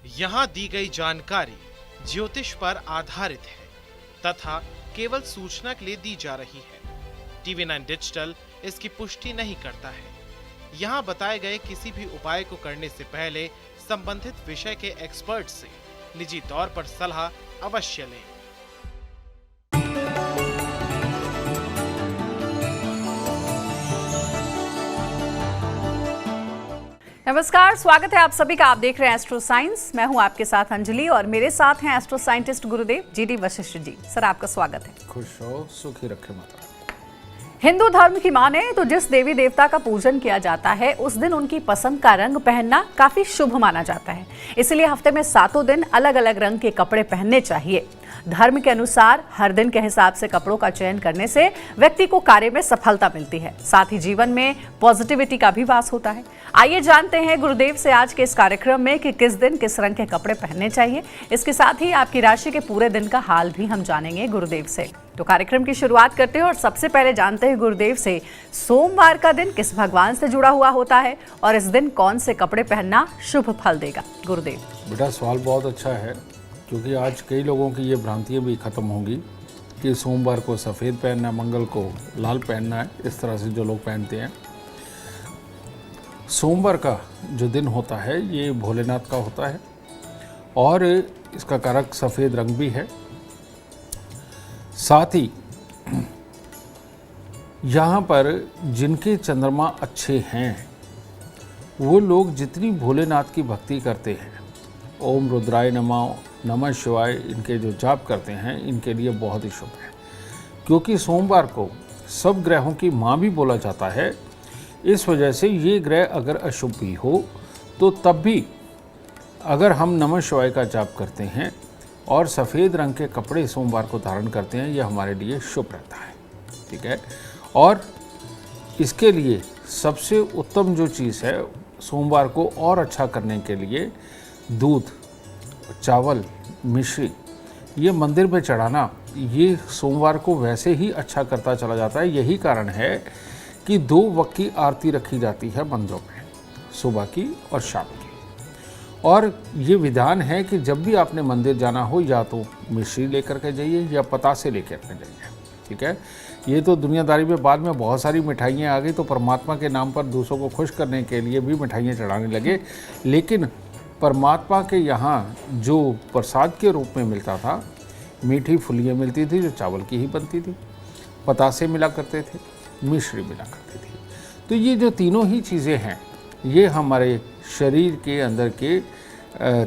यहाँ दी गई जानकारी ज्योतिष पर आधारित है तथा केवल सूचना के लिए दी जा रही है। TV9 डिजिटल इसकी पुष्टि नहीं करता है। यहाँ बताए गए किसी भी उपाय को करने से पहले संबंधित विषय के एक्सपर्ट से निजी तौर पर सलाह अवश्य लें। नमस्कार, स्वागत है आप सभी का। आप देख रहे हैं एस्ट्रो साइंस। मैं हूं आपके साथ अंजलि और मेरे साथ हैं एस्ट्रो साइंटिस्ट गुरुदेव GD वशिष्ठ जी। सर, आपका स्वागत है। खुश हो, सुखी रखे माता। हिंदू धर्म की माने तो जिस देवी देवता का पूजन किया जाता है उस दिन उनकी पसंद का रंग पहनना काफी शुभ माना जाता है। इसलिए हफ्ते में 7 दिन अलग अलग रंग के कपड़े पहनने चाहिए। धर्म के अनुसार हर दिन के हिसाब से कपड़ों का चयन करने से व्यक्ति को कार्य में सफलता मिलती है, साथ ही जीवन में पॉजिटिविटी का भी वास होता है। आइए जानते हैं गुरुदेव से आज के इस कार्यक्रम में कि किस दिन किस रंग के कपड़े पहनने चाहिए। इसके साथ ही आपकी राशि के पूरे दिन का हाल भी हम जानेंगे गुरुदेव से। तो कार्यक्रम की शुरुआत करते हैं और सबसे पहले जानते हैं गुरुदेव से, सोमवार का दिन किस भगवान से जुड़ा हुआ होता है और इस दिन कौन से कपड़े पहनना शुभ फल देगा? गुरुदेव बेटा, सवाल बहुत अच्छा है, क्योंकि आज कई लोगों की ये भ्रांतियाँ भी खत्म होंगी कि सोमवार को सफ़ेद पहनना है, मंगल को लाल पहनना है, इस तरह से जो लोग पहनते हैं। सोमवार का जो दिन होता है ये भोलेनाथ का होता है और इसका कारक सफ़ेद रंग भी है। साथ ही यहाँ पर जिनके चंद्रमा अच्छे हैं वो लोग जितनी भोलेनाथ की भक्ति करते हैं, ओम रुद्राय नमः, नमः शिवाय, इनके जो जाप करते हैं इनके लिए बहुत ही शुभ है, क्योंकि सोमवार को सब ग्रहों की माँ भी बोला जाता है। इस वजह से ये ग्रह अगर अशुभ भी हो तो तब भी अगर हम नमः शिवाय का जाप करते हैं और सफ़ेद रंग के कपड़े सोमवार को धारण करते हैं, यह हमारे लिए शुभ रहता है। ठीक है। और इसके लिए सबसे उत्तम जो चीज़ है सोमवार को और अच्छा करने के लिए, दूध, चावल, मिश्री ये मंदिर में चढ़ाना ये सोमवार को वैसे ही अच्छा करता चला जाता है। यही कारण है कि 2 वक्त की आरती रखी जाती है मंदिरों में, सुबह की और शाम की। और ये विधान है कि जब भी आपने मंदिर जाना हो या तो मिश्री लेकर के जाइए या पतासे लेकर के जाइए। ठीक है। ये तो दुनियादारी में बाद में बहुत सारी मिठाइयाँ आ गई तो परमात्मा के नाम पर दूसरों को खुश करने के लिए भी मिठाइयाँ चढ़ाने लगे, लेकिन परमात्मा के यहाँ जो प्रसाद के रूप में मिलता था, मीठी फुलियाँ मिलती थी जो चावल की ही बनती थी, पतासे मिला करते थे, मिश्री मिला करती थी। तो ये जो तीनों ही चीज़ें हैं ये हमारे शरीर के अंदर के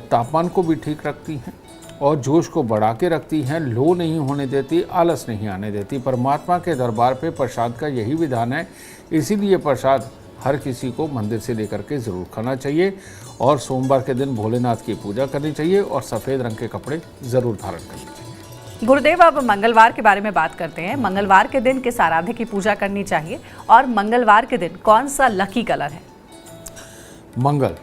तापमान को भी ठीक रखती हैं और जोश को बढ़ा के रखती हैं, लो नहीं होने देती, आलस नहीं आने देती। परमात्मा के दरबार पे प्रसाद का यही विधान है, इसीलिए प्रसाद हर किसी को मंदिर से लेकर के ज़रूर खाना चाहिए और सोमवार के दिन भोलेनाथ की पूजा करनी चाहिए और सफ़ेद रंग के कपड़े ज़रूर धारण करने चाहिए। गुरुदेव, अब मंगलवार के बारे में बात करते हैं। मंगलवार के दिन किस आराध्य की पूजा करनी चाहिए और मंगलवार के दिन कौन सा लकी कलर है? मंगल,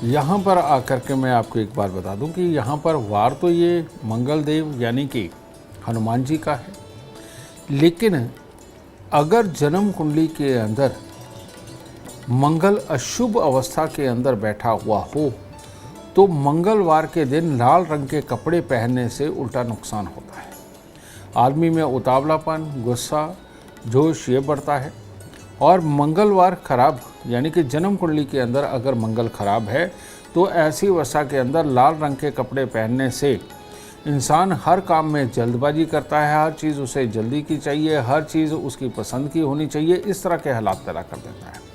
यहाँ पर आकर के मैं आपको एक बात बता दूं कि यहाँ पर वार तो ये मंगल देव यानी कि हनुमान जी का है, लेकिन अगर जन्म कुंडली के अंदर मंगल अशुभ अवस्था के अंदर बैठा हुआ हो तो मंगलवार के दिन लाल रंग के कपड़े पहनने से उल्टा नुकसान होता है। आदमी में उतावलापन, गुस्सा, जोश ये बढ़ता है। और मंगलवार खराब यानी कि जन्म कुंडली के अंदर अगर मंगल खराब है तो ऐसी अवस्था के अंदर लाल रंग के कपड़े पहनने से इंसान हर काम में जल्दबाजी करता है, हर चीज़ उसे जल्दी की चाहिए, हर चीज़ उसकी पसंद की होनी चाहिए, इस तरह के हालात पैदा कर देता है।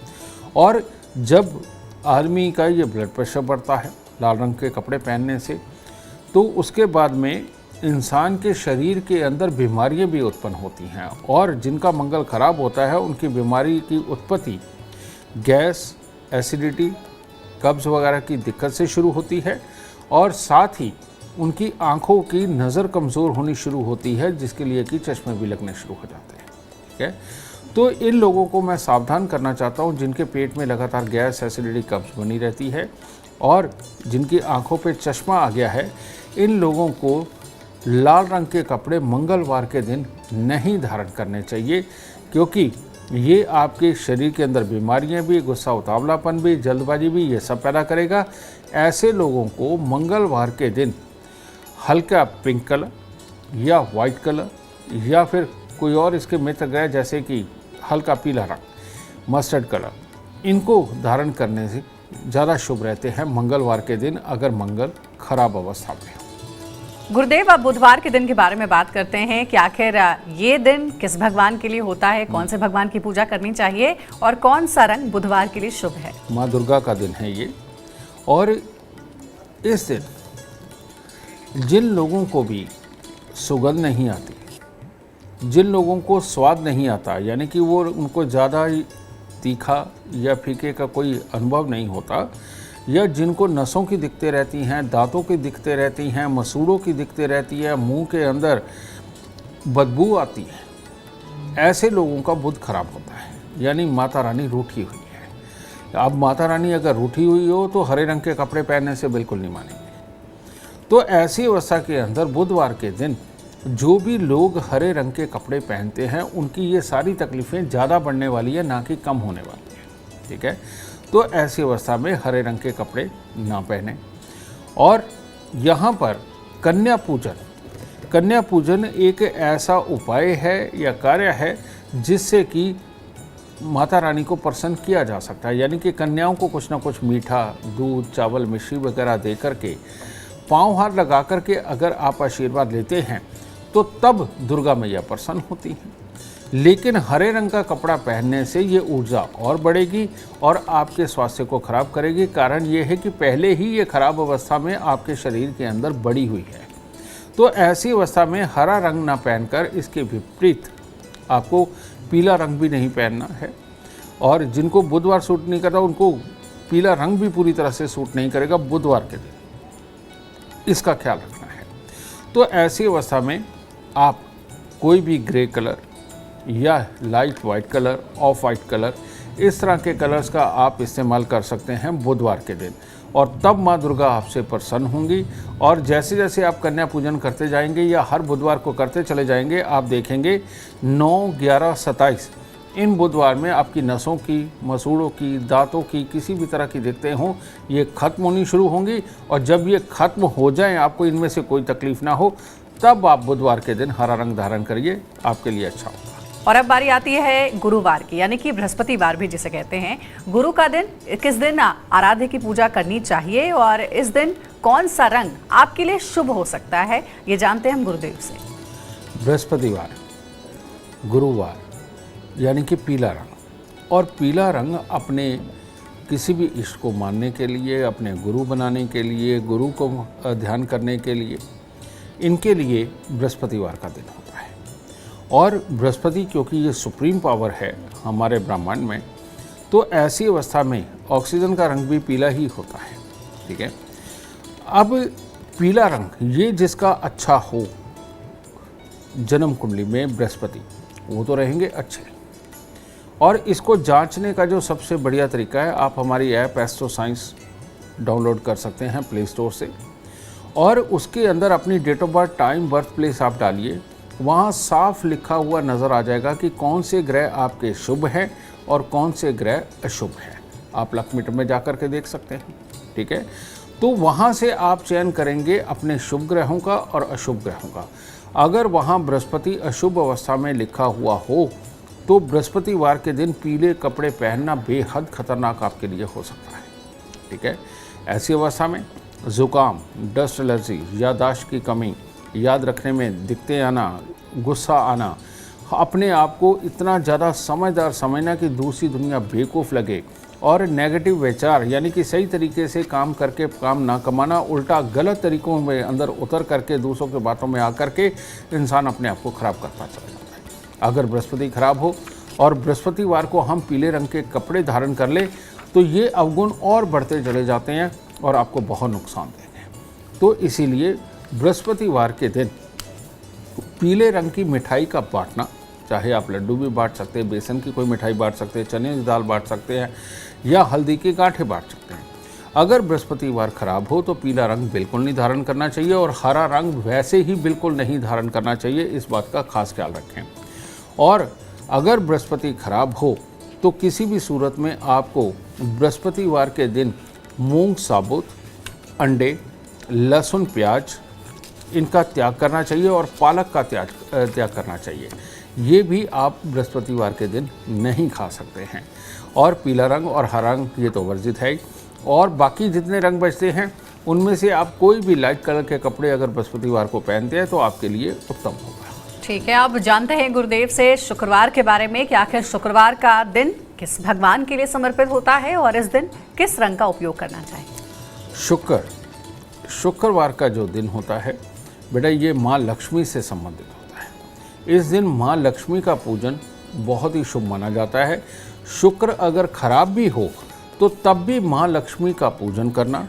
और जब आदमी का ये ब्लड प्रेशर बढ़ता है लाल रंग के कपड़े पहनने से, तो उसके बाद में इंसान के शरीर के अंदर बीमारियां भी उत्पन्न होती हैं और जिनका मंगल खराब होता है उनकी बीमारी की उत्पत्ति गैस, एसिडिटी, कब्ज़ वगैरह की दिक्कत से शुरू होती है और साथ ही उनकी आँखों की नज़र कमज़ोर होनी शुरू होती है, जिसके लिए कि चश्मे भी लगने शुरू हो जाते हैं। ठीक है। तो इन लोगों को मैं सावधान करना चाहता हूँ जिनके पेट में लगातार गैस, एसिडिटी, कब्ज़ बनी रहती है और जिनकी आँखों पे चश्मा आ गया है, इन लोगों को लाल रंग के कपड़े मंगलवार के दिन नहीं धारण करने चाहिए, क्योंकि ये आपके शरीर के अंदर बीमारियां भी, गुस्सा उतावलापन भी, जल्दबाजी भी, ये सब पैदा करेगा। ऐसे लोगों को मंगलवार के दिन हल्का पिंक कलर या वाइट कलर या फिर कोई और इसके मित्र ग्रह जैसे कि हल्का पीला रंग, मस्टर्ड कलर, इनको धारण करने से ज़्यादा शुभ रहते हैं मंगलवार के दिन, अगर मंगल खराब अवस्था में हो। गुरुदेव, अब बुधवार के दिन के बारे में बात करते हैं कि आखिर ये दिन किस भगवान के लिए होता है, कौन से भगवान की पूजा करनी चाहिए और कौन सा रंग बुधवार के लिए शुभ है। माँ दुर्गा का दिन है ये, और इस दिन जिन लोगों को भी सुगंध नहीं आती, जिन लोगों को स्वाद नहीं आता, यानी कि वो उनको ज़्यादा तीखा या फीके का कोई अनुभव नहीं होता, या जिनको नसों की दिक्कतें रहती हैं, दांतों की दिक्कतें रहती हैं, मसूड़ों की दिक्कतें रहती है, मुंह के अंदर बदबू आती है, ऐसे लोगों का बुध खराब होता है, यानी माता रानी रूठी हुई है। अब माता रानी अगर रूठी हुई हो तो हरे रंग के कपड़े पहनने से बिल्कुल नहीं मानेंगे। तो ऐसी अवस्था के अंदर बुधवार के दिन जो भी लोग हरे रंग के कपड़े पहनते हैं उनकी ये सारी तकलीफ़ें ज़्यादा बढ़ने वाली है, ना कि कम होने वाली है। ठीक है, तो ऐसी अवस्था में हरे रंग के कपड़े ना पहने। और यहाँ पर कन्या पूजन एक ऐसा उपाय है या कार्य है जिससे कि माता रानी को प्रसन्न किया जा सकता है, यानी कि कन्याओं को कुछ ना कुछ मीठा, दूध, चावल, मिश्री वगैरह दे करके, पाँव हाथ लगा करके अगर आप आशीर्वाद लेते हैं तो तब दुर्गा मैया प्रसन्न होती हैं। लेकिन हरे रंग का कपड़ा पहनने से ये ऊर्जा और बढ़ेगी और आपके स्वास्थ्य को खराब करेगी। कारण ये है कि पहले ही ये खराब अवस्था में आपके शरीर के अंदर बढ़ी हुई है। तो ऐसी अवस्था में हरा रंग ना पहनकर इसके विपरीत आपको पीला रंग भी नहीं पहनना है, और जिनको बुधवार सूट नहीं करता उनको पीला रंग भी पूरी तरह से सूट नहीं करेगा बुधवार के दिन, इसका ख्याल रखना है। तो ऐसी अवस्था में आप कोई भी ग्रे कलर या light white colour, of white colour, इस तरह के कलर्स का आप इस्तेमाल कर सकते हैं बुधवार के दिन, और तब माँ दुर्गा आपसे प्रसन्न होंगी। और जैसे जैसे आप कन्या पूजन करते जाएंगे या हर बुधवार को करते चले जाएंगे, आप देखेंगे 9, 11, 27 इन बुधवार में आपकी नसों की, मसूड़ों की, दांतों की किसी भी तरह की दिक्कतें हों, ये खत्म होनी शुरू होंगी। और जब ये खत्म हो जाएं, आपको इनमें से कोई तकलीफ ना हो, तब आप बुधवार के दिन हरा रंग धारण करिए, आपके लिए अच्छा होगा। और अब बारी आती है गुरुवार की, यानी कि बृहस्पतिवार भी जिसे कहते हैं। गुरु का दिन, किस दिन आराध्य की पूजा करनी चाहिए और इस दिन कौन सा रंग आपके लिए शुभ हो सकता है, ये जानते हैं हम गुरुदेव से। बृहस्पतिवार, गुरुवार, यानी कि पीला रंग। और पीला रंग अपने किसी भी इष्ट को मानने के लिए, अपने गुरु बनाने के लिए, गुरु को ध्यान करने के लिए, इनके लिए बृहस्पतिवार का दिन होता है। और बृहस्पति क्योंकि ये सुप्रीम पावर है हमारे ब्रह्मांड में, तो ऐसी अवस्था में ऑक्सीजन का रंग भी पीला ही होता है। ठीक है, अब पीला रंग ये जिसका अच्छा हो जन्म कुंडली में बृहस्पति, वो तो रहेंगे अच्छे। और इसको जांचने का जो सबसे बढ़िया तरीका है, आप हमारी ऐप एस्ट्रो साइंस डाउनलोड कर सकते हैं प्ले स्टोर से, और उसके अंदर अपनी date of birth, time, birth place आप डालिए। वहाँ साफ लिखा हुआ नज़र आ जाएगा कि कौन से ग्रह आपके शुभ हैं और कौन से ग्रह अशुभ हैं। आप लक मीटर में जा कर के देख सकते हैं। ठीक है, तो वहाँ से आप चयन करेंगे अपने शुभ ग्रहों का और अशुभ ग्रहों का। अगर वहाँ बृहस्पति अशुभ अवस्था में लिखा हुआ हो तो बृहस्पतिवार के दिन पीले कपड़े पहनना बेहद खतरनाक आपके लिए हो सकता है। ठीक है, ऐसी अवस्था में ज़ुकाम, डस्ट एलर्जी, याददाश्त की कमी, याद रखने में दिक्कतें आना, गुस्सा आना, अपने आप को इतना ज़्यादा समझदार समझना कि दूसरी दुनिया बेवकूफ़ लगे, और नेगेटिव विचार यानी कि सही तरीके से काम करके काम ना कमाना, उल्टा गलत तरीक़ों में अंदर उतर करके दूसरों के बातों में आकर के इंसान अपने आप को ख़राब करता चला जाता है। अगर बृहस्पति खराब हो और बृहस्पतिवार को हम पीले रंग के कपड़े धारण कर ले तो ये अवगुण और बढ़ते चले जाते हैं और आपको बहुत नुकसान देंगे। तो इसीलिए बृहस्पतिवार के दिन पीले रंग की मिठाई का बांटना, चाहे आप लड्डू भी बांट सकते हैं, बेसन की कोई मिठाई बांट सकते हैं, चने की दाल बांट सकते हैं, या हल्दी के गांठे बांट सकते हैं। अगर बृहस्पतिवार खराब हो तो पीला रंग बिल्कुल नहीं धारण करना चाहिए, और हरा रंग वैसे ही बिल्कुल नहीं धारण करना चाहिए। इस बात का खास ख्याल रखें। और अगर बृहस्पति खराब हो तो किसी भी सूरत में आपको बृहस्पतिवार के दिन मूंग साबुत, अंडे, लहसुन, प्याज इनका त्याग करना चाहिए और पालक का त्याग करना चाहिए। ये भी आप बृहस्पतिवार के दिन नहीं खा सकते हैं। और पीला रंग और हरा रंग ये तो वर्जित है। और बाकी जितने रंग बचते हैं उनमें से आप कोई भी लाइट कलर के कपड़े अगर बृहस्पतिवार को पहनते हैं तो आपके लिए उत्तम होगा। ठीक है, अब जानते हैं गुरुदेव से शुक्रवार के बारे में कि आखिर शुक्रवार का दिन किस भगवान के लिए समर्पित होता है और इस दिन किस रंग का उपयोग करना चाहिए। शुक्रवार का जो दिन होता है बेटा, ये माँ लक्ष्मी से संबंधित होता है। इस दिन माँ लक्ष्मी का पूजन बहुत ही शुभ माना जाता है। शुक्र अगर खराब भी हो तो तब भी माँ लक्ष्मी का पूजन करना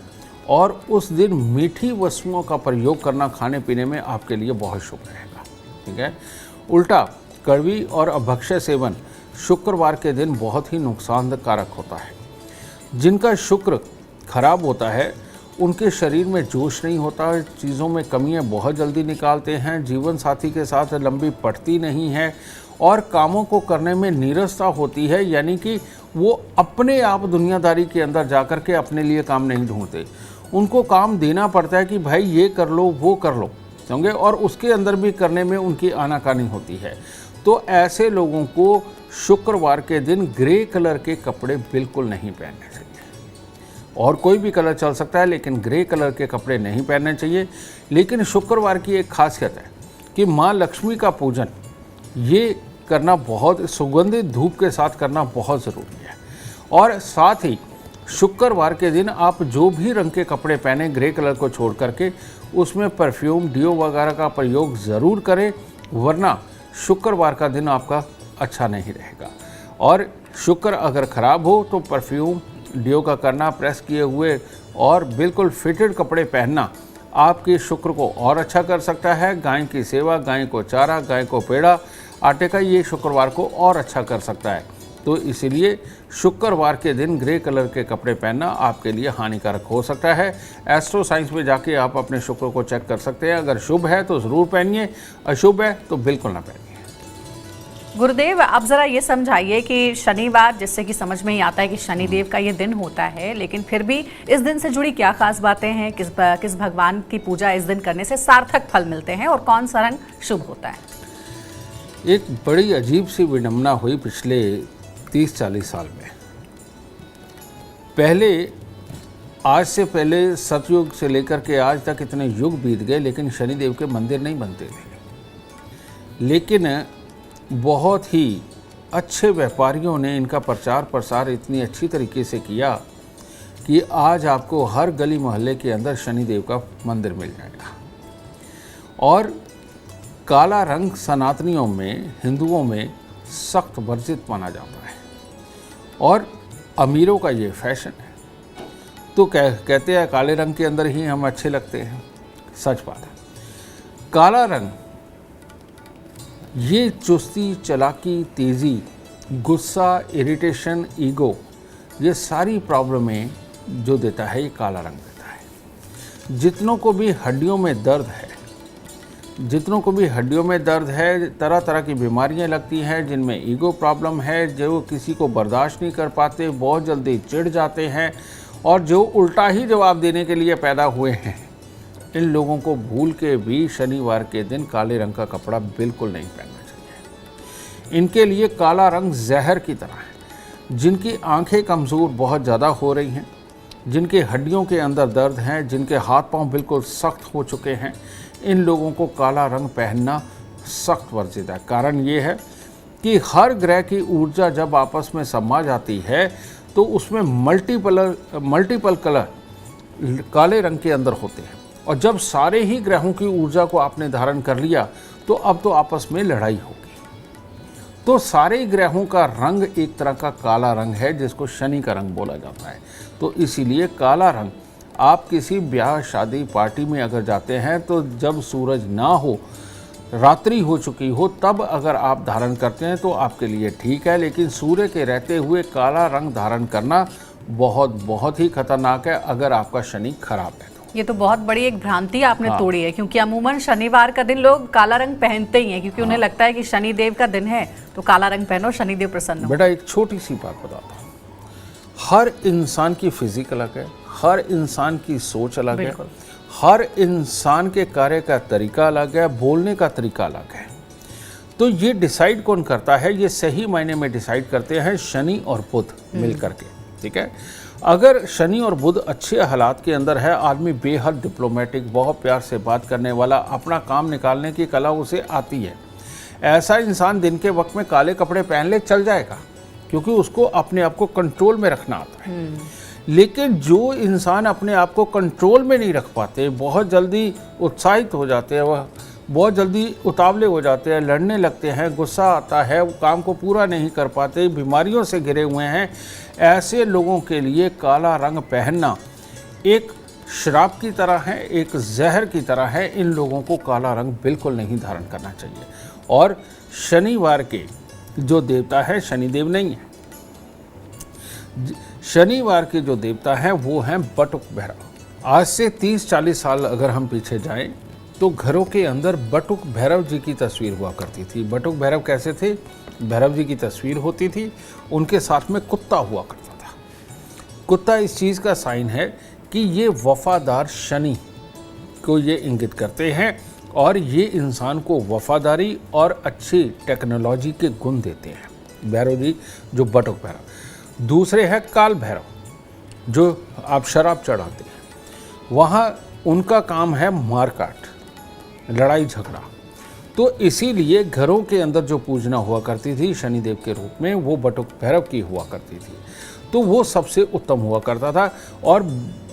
और उस दिन मीठी वस्तुओं का प्रयोग करना खाने पीने में आपके लिए बहुत शुभ रहेगा। ठीक है। उल्टा कड़वी और अभक्ष्य सेवन शुक्रवार के दिन बहुत ही नुकसानकारक होता है। जिनका शुक्र खराब होता है उनके शरीर में जोश नहीं होता, चीज़ों में कमियां बहुत जल्दी निकालते हैं, जीवन साथी के साथ लंबी पटती नहीं है और कामों को करने में नीरसता होती है। यानी कि वो अपने आप दुनियादारी के अंदर जाकर के अपने लिए काम नहीं ढूंढते, उनको काम देना पड़ता है कि भाई ये कर लो वो कर लो, समझे, और उसके अंदर भी करने में उनकी आनाकानी होती है। तो ऐसे लोगों को शुक्रवार के दिन ग्रे कलर के कपड़े बिल्कुल नहीं पहनने चाहिए। और कोई भी कलर चल सकता है लेकिन ग्रे कलर के कपड़े नहीं पहनने चाहिए। लेकिन शुक्रवार की एक खासियत है कि माँ लक्ष्मी का पूजन ये करना बहुत सुगंधित धूप के साथ करना बहुत ज़रूरी है। और साथ ही शुक्रवार के दिन आप जो भी रंग के कपड़े पहने ग्रे कलर को छोड़ करके उसमें परफ्यूम, डियो वगैरह का प्रयोग ज़रूर करें, वरना शुक्रवार का दिन आपका अच्छा नहीं रहेगा। और शुक्र अगर ख़राब हो तो परफ्यूम, डियो का करना, प्रेस किए हुए और बिल्कुल फिटेड कपड़े पहनना आपके शुक्र को और अच्छा कर सकता है। गाय की सेवा, गाय को चारा, गाय को पेड़ा, आटे का, ये शुक्रवार को और अच्छा कर सकता है। तो इसीलिए शुक्रवार के दिन ग्रे कलर के कपड़े पहनना आपके लिए हानिकारक हो सकता है। एस्ट्रो साइंस में जाके आप अपने शुक्र को चेक कर सकते हैं। अगर शुभ है तो ज़रूर पहनिए, अशुभ है तो बिल्कुल ना पहनिए। गुरुदेव, आप जरा ये समझाइए कि शनिवार, जिससे कि समझ में ही आता है कि शनिदेव का ये दिन होता है, लेकिन फिर भी इस दिन से जुड़ी क्या खास बातें हैं, किस भगवान की पूजा इस दिन करने से सार्थक फल मिलते हैं और कौन सा रंग शुभ होता है। एक बड़ी अजीब सी विडंबना हुई पिछले 30-40 साल में। आज से पहले सतयुग से लेकर के आज तक इतने युग बीत गए लेकिन शनिदेव के मंदिर नहीं बनते थे। लेकिन बहुत ही अच्छे व्यापारियों ने इनका प्रचार प्रसार इतनी अच्छी तरीके से किया कि आज आपको हर गली मोहल्ले के अंदर शनिदेव का मंदिर मिल जाएगा। और काला रंग सनातनियों में, हिंदुओं में सख्त वर्जित माना जाता है और अमीरों का ये फैशन है। तो कहते हैं काले रंग के अंदर ही हम अच्छे लगते हैं। सच बात है। काला रंग ये चुस्ती, चलाकी, तेज़ी, गुस्सा, इरिटेशन, ईगो, ये सारी प्रॉब्लमें जो देता है ये काला रंग देता है। जितनों को भी हड्डियों में दर्द है, तरह तरह की बीमारियां लगती हैं, जिनमें ईगो प्रॉब्लम है, जो किसी को बर्दाश्त नहीं कर पाते, बहुत जल्दी चिढ़ जाते हैं और जो उल्टा ही जवाब देने के लिए पैदा हुए हैं, इन लोगों को भूल के भी शनिवार के दिन काले रंग का कपड़ा बिल्कुल नहीं पहनना चाहिए। इनके लिए काला रंग जहर की तरह है। जिनकी आंखें कमज़ोर बहुत ज़्यादा हो रही हैं, जिनके हड्डियों के अंदर दर्द हैं, जिनके हाथ पांव बिल्कुल सख्त हो चुके हैं, इन लोगों को काला रंग पहनना सख्त वर्जित है। कारण ये है कि हर ग्रह की ऊर्जा जब आपस में समा जाती है तो उसमें मल्टीपल कलर काले रंग के अंदर होते हैं। और जब सारे ही ग्रहों की ऊर्जा को आपने धारण कर लिया तो अब तो आपस में लड़ाई होगी। तो सारे ग्रहों का रंग एक तरह का काला रंग है, जिसको शनि का रंग बोला जाता है। तो इसीलिए काला रंग आप किसी ब्याह, शादी, पार्टी में अगर जाते हैं तो जब सूरज ना हो, रात्रि हो चुकी हो, तब अगर आप धारण करते हैं तो आपके लिए ठीक है। लेकिन सूर्य के रहते हुए काला रंग धारण करना बहुत ही खतरनाक है अगर आपका शनि खराब है तो। ये तो बहुत बड़ी एक भ्रांति आपने हाँ। तोड़ी है, क्योंकि अमूमन शनिवार का दिन लोग काला रंग पहनते ही हैं, क्योंकि उन्हें लगता है कि शनिदेव का दिन है तो काला रंग पहनो, शनिदेव प्रसन्न हो। बेटा एक छोटी सी बात बताता हूँ, हर इंसान की फिजिक अलग है, हर इंसान की सोच अलग है, बिल्कुल। हर इंसान के कार्य का तरीका अलग है, बोलने का तरीका अलग है। तो ये डिसाइड कौन करता है? ये सही मायने में डिसाइड करते हैं शनि और बुध मिल करके, ठीक है। अगर शनि और बुध अच्छे हालात के अंदर है, आदमी बेहद डिप्लोमेटिक, बहुत प्यार से बात करने वाला, अपना काम निकालने की कला उसे आती है, ऐसा इंसान दिन के वक्त में काले कपड़े पहन ले चल जाएगा, क्योंकि उसको अपने आप को कंट्रोल में रखना आता है। लेकिन जो इंसान अपने आप को कंट्रोल में नहीं रख पाते, बहुत जल्दी उत्साहित हो जाते हैं, वह बहुत जल्दी उतावले हो जाते हैं, लड़ने लगते हैं, गुस्सा आता है, वो काम को पूरा नहीं कर पाते, बीमारियों से घिरे हुए हैं, ऐसे लोगों के लिए काला रंग पहनना एक श्राप की तरह है, एक जहर की तरह है। इन लोगों को काला रंग बिल्कुल नहीं धारण करना चाहिए। और शनिवार के जो देवता है शनिदेव नहीं है, शनिवार के जो देवता हैं वो हैं बटुक भैरव। आज से 30-40 साल अगर हम पीछे जाएं तो घरों के अंदर बटुक भैरव जी की तस्वीर हुआ करती थी। बटुक भैरव कैसे थे? भैरव जी की तस्वीर होती थी, उनके साथ में कुत्ता हुआ करता था। कुत्ता इस चीज़ का साइन है कि ये वफादार शनि को ये इंगित करते हैं और ये इंसान को वफादारी और अच्छी टेक्नोलॉजी के गुण देते हैं। भैरव जी जो बटुक भैरव। दूसरे हैं काल भैरव, जो आप शराब चढ़ाते हैं, वहाँ उनका काम है मारकाट, लड़ाई झगड़ा। तो इसीलिए घरों के अंदर जो पूजना हुआ करती थी शनिदेव के रूप में, वो बटुक भैरव की हुआ करती थी। तो वो सबसे उत्तम हुआ करता था। और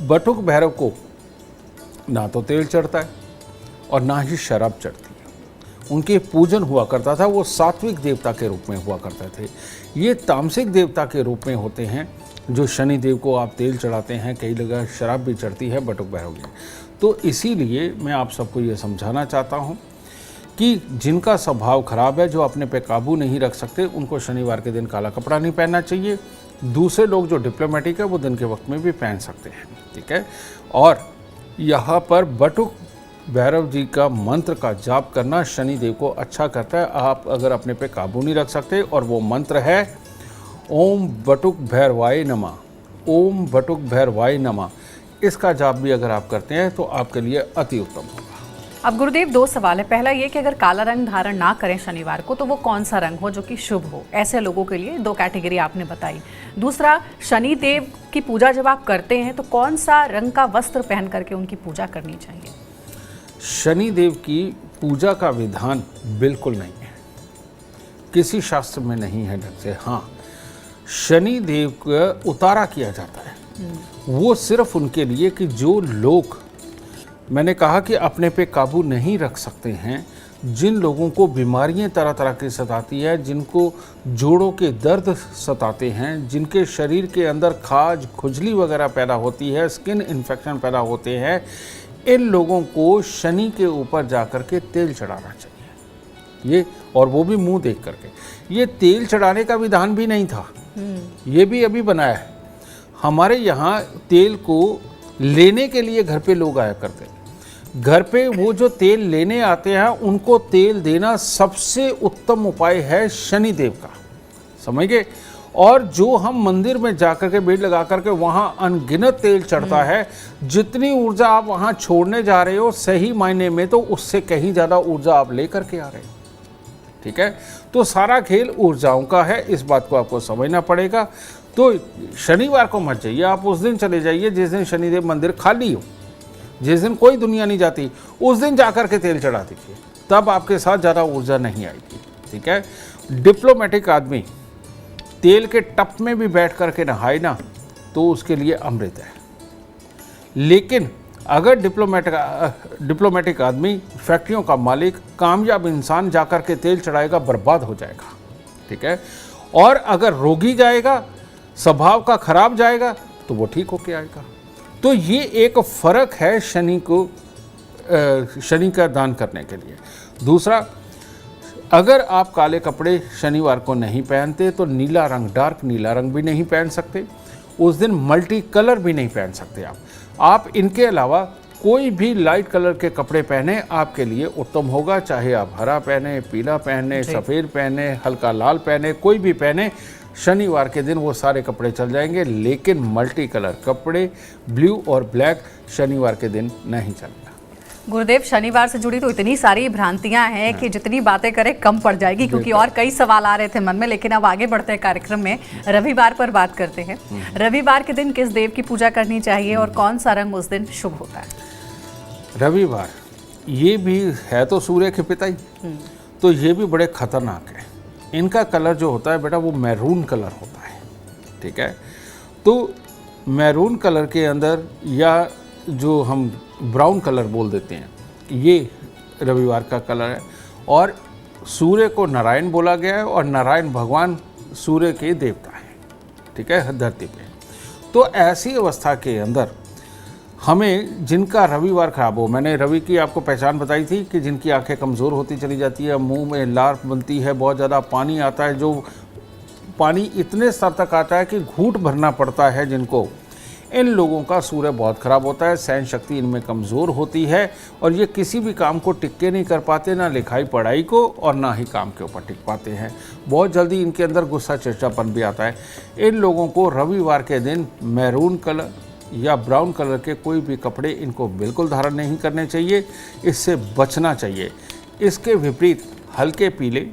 बटुक भैरव को ना तो तेल चढ़ता है और ना ही शराब चढ़ती है। उनके पूजन हुआ करता था, वो सात्विक देवता के रूप में हुआ करते थे। ये तामसिक देवता के रूप में होते हैं, जो शनिदेव को आप तेल चढ़ाते हैं, कई जगह शराब भी चढ़ती है बटुक भैरव की। तो इसीलिए मैं आप सबको ये समझाना चाहता हूँ कि जिनका स्वभाव खराब है, जो अपने पे काबू नहीं रख सकते, उनको शनिवार के दिन काला कपड़ा नहीं पहनना चाहिए। दूसरे लोग जो डिप्लोमेटिक है वो दिन के वक्त में भी पहन सकते हैं, ठीक है। और यहाँ पर बटुक भैरव जी का मंत्र का जाप करना शनिदेव को अच्छा करता है। आप अगर अपने पे काबू नहीं रख सकते, और वो मंत्र है ओम बटुक भैरवाय नमः, ओम बटुक भैरवाय नमः। इसका जाप भी अगर आप करते हैं तो आपके लिए अति उत्तम होगा। अब गुरुदेव, दो सवाल है। पहला ये कि अगर काला रंग धारण ना करें शनिवार को, तो वो कौन सा रंग हो जो कि शुभ हो? ऐसे लोगों के लिए दो कैटेगरी आपने बताई। दूसरा, शनिदेव की पूजा जब आप करते हैं तो कौन सा रंग का वस्त्र पहन करके उनकी पूजा करनी चाहिए? शनिदेव की पूजा का विधान बिल्कुल नहीं है, किसी शास्त्र में नहीं है ढंग से। हाँ, शनिदेव का उतारा किया जाता है, वो सिर्फ उनके लिए कि जो लोग, मैंने कहा कि अपने पे काबू नहीं रख सकते हैं, जिन लोगों को बीमारियां तरह तरह की सताती है, जिनको जोड़ों के दर्द सताते हैं, जिनके शरीर के अंदर खाज खुजली वगैरह पैदा होती है, स्किन इन्फेक्शन पैदा होते हैं, इन लोगों को शनि के ऊपर जा कर के तेल चढ़ाना चाहिए। ये, और वो भी मुंह देख करके। ये तेल चढ़ाने का विधान भी नहीं था, ये भी अभी बनाया है। हमारे यहाँ तेल को लेने के लिए घर पे लोग आया करते हैं। घर पे वो जो तेल लेने आते हैं उनको तेल देना सबसे उत्तम उपाय है शनिदेव का, समझ गए। और जो हम मंदिर में जाकर के भीड़ लगा करके वहाँ अनगिनत तेल चढ़ता है, जितनी ऊर्जा आप वहाँ छोड़ने जा रहे हो, सही मायने में तो उससे कहीं ज़्यादा ऊर्जा आप लेकर के आ रहे हो, ठीक है। तो सारा खेल ऊर्जाओं का है, इस बात को आपको समझना पड़ेगा। तो शनिवार को मत जाइए, आप उस दिन चले जाइए जिस दिन शनिदेव मंदिर खाली हो, जिस दिन कोई दुनिया नहीं जाती, उस दिन जाकर के तेल चढ़ा दीजिए, तब आपके साथ ज़्यादा ऊर्जा नहीं आएगी, ठीक है। डिप्लोमेटिक आदमी तेल के टप में भी बैठ करके नहाए ना तो उसके लिए अमृत है। लेकिन अगर डिप्लोमेटिक आदमी, फैक्ट्रियों का मालिक, कामयाब इंसान जाकर के तेल चढ़ाएगा, बर्बाद हो जाएगा, ठीक है। और अगर रोगी जाएगा, स्वभाव का खराब जाएगा, तो वो ठीक होके आएगा। तो ये एक फ़र्क है शनि को, शनि का दान करने के लिए। दूसरा, अगर आप काले कपड़े शनिवार को नहीं पहनते तो नीला रंग, डार्क नीला रंग भी नहीं पहन सकते। उस दिन मल्टी कलर भी नहीं पहन सकते आप इनके अलावा कोई भी लाइट कलर के कपड़े पहने आपके लिए उत्तम होगा, चाहे आप हरा पहने, पीला पहने, सफ़ेद पहने, हल्का लाल पहने, कोई भी पहने, शनिवार के दिन वो सारे कपड़े चल जाएंगे। लेकिन मल्टी कलर कपड़े, ब्लू और ब्लैक, शनिवार के दिन नहीं चलेगा। गुरुदेव, शनिवार से जुड़ी तो इतनी सारी भ्रांतियां हैं कि जितनी बातें करें कम पड़ जाएगी, क्योंकि और कई सवाल आ रहे थे मन में। लेकिन अब आगे बढ़ते हैं कार्यक्रम में, रविवार पर बात करते हैं। रविवार के दिन किस देव की पूजा करनी चाहिए और कौन सा रंग उस दिन शुभ होता है? रविवार ये भी है तो सूर्य के पिता ही, तो ये भी बड़े खतरनाक है। इनका कलर जो होता है बेटा वो मैरून कलर होता है, ठीक है। तो मैरून कलर के अंदर, या जो हम ब्राउन कलर बोल देते हैं, ये रविवार का कलर है। और सूर्य को नारायण बोला गया है, और नारायण भगवान सूर्य के देवता हैं, ठीक है, धरती पे। तो ऐसी अवस्था के अंदर हमें, जिनका रविवार खराब हो, मैंने रवि की आपको पहचान बताई थी कि जिनकी आंखें कमज़ोर होती चली जाती है, मुंह में लार बनती है, बहुत ज़्यादा पानी आता है, जो पानी इतने स्तर तक आता है कि घूंट भरना पड़ता है जिनको, इन लोगों का सूर्य बहुत ख़राब होता है। सहन शक्ति इनमें कमज़ोर होती है और ये किसी भी काम को टिक के नहीं कर पाते, ना लिखाई पढ़ाई को और ना ही काम के ऊपर टिक पाते हैं। बहुत जल्दी इनके अंदर गुस्सा चिड़चिड़ापन भी आता है। इन लोगों को रविवार के दिन मैरून कलर या ब्राउन कलर के कोई भी कपड़े इनको बिल्कुल धारण नहीं करने चाहिए, इससे बचना चाहिए। इसके विपरीत हल्के पीले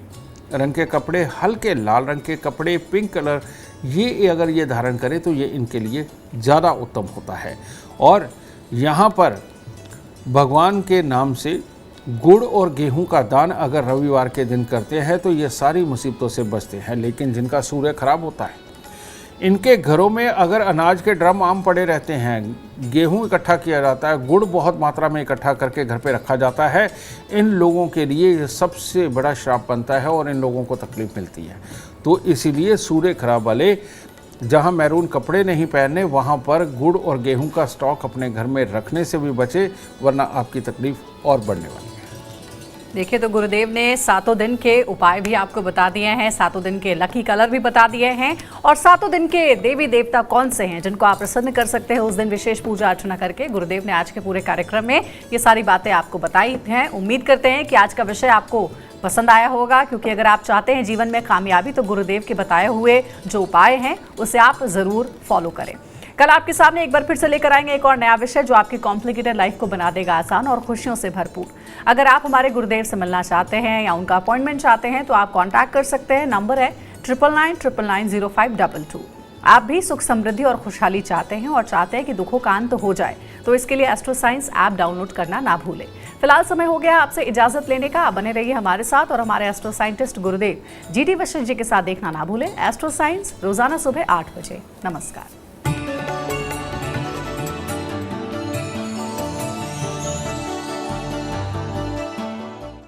रंग के कपड़े, हल्के लाल रंग के कपड़े, पिंक कलर, ये अगर ये धारण करें तो ये इनके लिए ज़्यादा उत्तम होता है। और यहाँ पर भगवान के नाम से गुड़ और गेहूं का दान अगर रविवार के दिन करते हैं तो ये सारी मुसीबतों से बचते हैं। लेकिन जिनका सूर्य खराब होता है, इनके घरों में अगर अनाज के ड्रम आम पड़े रहते हैं, गेहूं इकट्ठा किया जाता है, गुड़ बहुत मात्रा में इकट्ठा करके घर पे रखा जाता है, इन लोगों के लिए ये सबसे बड़ा श्राप बनता है और इन लोगों को तकलीफ मिलती है। तो इसीलिए सूर्य खराब वाले जहां मैरून कपड़े नहीं पहनने, वहां पर गुड़ और गेहूं का स्टॉक अपने घर में रखने से भी बचे, वरना आपकी तकलीफ और बढ़ने वाली है। देखिए, तो गुरुदेव ने 7 दिन के उपाय भी आपको बता दिए हैं, 7 दिन के लकी कलर भी बता दिए हैं, और 7 दिन के देवी देवता कौन से हैं जिनको आप प्रसन्न कर सकते हैं उस दिन विशेष पूजा अर्चना करके। गुरुदेव ने आज के पूरे कार्यक्रम में ये सारी बातें आपको बताई हैं। उम्मीद करते हैं कि आज का विषय आपको पसंद आया होगा, क्योंकि अगर आप चाहते हैं जीवन में कामयाबी तो गुरुदेव के बताए हुए जो उपाय हैं उसे आप ज़रूर फॉलो करें। कल आपके सामने एक बार फिर से लेकर आएंगे एक और नया विषय जो आपकी कॉम्प्लिकेटेड लाइफ को बना देगा आसान और खुशियों से भरपूर। अगर आप हमारे गुरुदेव से मिलना चाहते हैं या उनका अपॉइंटमेंट चाहते हैं तो आप कांटेक्ट कर सकते हैं। नंबर है 99999052। आप भी सुख समृद्धि और खुशहाली चाहते हैं और चाहते हैं कि दुखों का अंत हो जाए, तो इसके लिए एस्ट्रो साइंस ऐप डाउनलोड करना ना भूलें। फिलहाल समय हो गया आपसे इजाजत लेने का। बने रहिए हमारे साथ और हमारे एस्ट्रो साइंटिस्ट गुरुदेव GT वशिष्ठ जी के साथ देखना ना भूलें एस्ट्रो साइंस रोजाना सुबह 8 बजे। नमस्कार।